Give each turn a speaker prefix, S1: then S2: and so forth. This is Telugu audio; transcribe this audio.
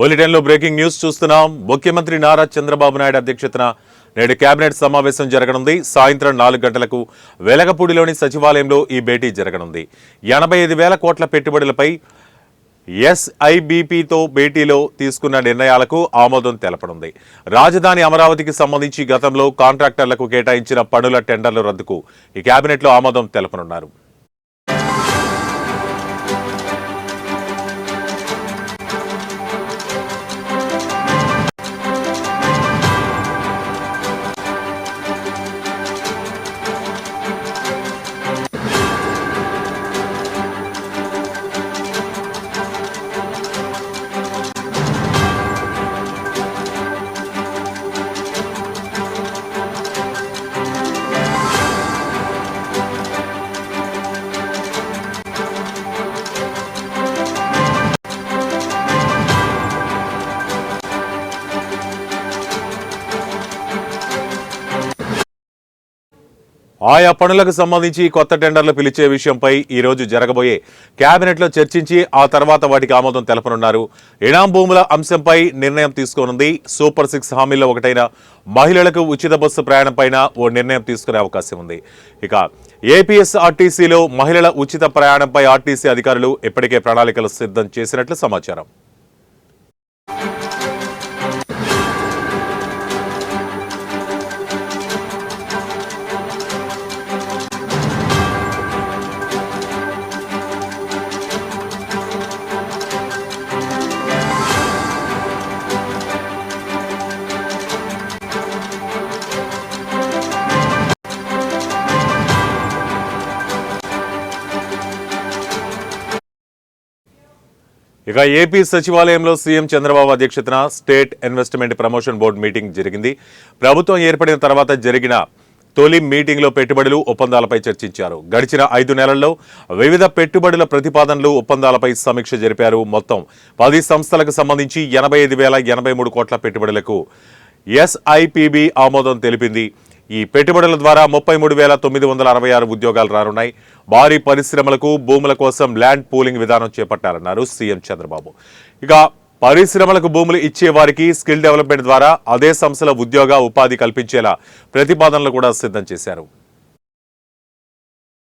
S1: బులెటిన్లో బ్రేకింగ్ న్యూస్ చూస్తున్నాం. ముఖ్యమంత్రి నారా చంద్రబాబు నాయుడు అధ్యక్షతన నేడు కేబినెట్ సమావేశం జరగనుంది. సాయంత్రం 4 గంటలకు వెలగపూడిలోని సచివాలయంలో ఈ భేటీ జరగనుంది. 85,000 కోట్ల పెట్టుబడులపై ఎస్ఐబిపితో భేటీలో తీసుకున్న నిర్ణయాలకు ఆమోదం తెలపనుంది. రాజధాని అమరావతికి సంబంధించి గతంలో కాంట్రాక్టర్లకు కేటాయించిన పనుల టెండర్ల రద్దుకు ఈ కేబినెట్లో ఆమోదం తెలపనున్నారు. ఆయా పనులకు సంబంధించి కొత్త టెండర్లు పిలిచే విషయంపై ఈ రోజు జరగబోయే కేబినెట్లో చర్చించి ఆ తర్వాత వాటికి ఆమోదం తెలపనున్నారు. ఇనాం భూముల అంశంపై నిర్ణయం తీసుకోనుంది. సూపర్ 6 హామీల్లో ఒకటైన మహిళలకు ఉచిత బస్సు ప్రయాణంపైన ఓ నిర్ణయం తీసుకునే అవకాశం ఉంది. ఇక ఏపీఎస్ఆర్టీసీలో మహిళల ఉచిత ప్రయాణంపై ఆర్టీసీ అధికారులు ఇప్పటికే ప్రణాళికలు సిద్ధం చేసినట్లు సమాచారం. ఇక ఏపీ సచివాలయంలో సీఎం చంద్రబాబు అధ్యక్షతన state investment promotion board meeting జరిగింది. ప్రభుత్వం ఏర్పడిన తర్వాత జరిగిన తొలి మీటింగ్లో పెట్టుబడులు ఒప్పందాలపై చర్చించారు. గడిచిన 5 నెలల్లో వివిధ పెట్టుబడుల ప్రతిపాదనలు ఒప్పందాలపై సమీక్ష జరిపారు. మొత్తం 10 సంస్థలకు సంబంధించి 85,083 కోట్ల పెట్టుబడులకు ఎస్ఐపిబి ఆమోదం తెలిపింది. ఈ పెట్టుబడుల ద్వారా 33,966 ఉద్యోగాలు రానున్నాయి. భారీ పరిశ్రమలకు భూముల కోసం ల్యాండ్ పూలింగ్ విధానం చేపట్టారన్నారు సీఎం చంద్రబాబు. ఇక పరిశ్రమలకు భూములు ఇచ్చే వారికి స్కిల్ డెవలప్మెంట్ ద్వారా అదే సంస్థల ఉద్యోగ ఉపాధి కల్పించేలా ప్రతిపాదనలు కూడా సిద్ధం చేశారు.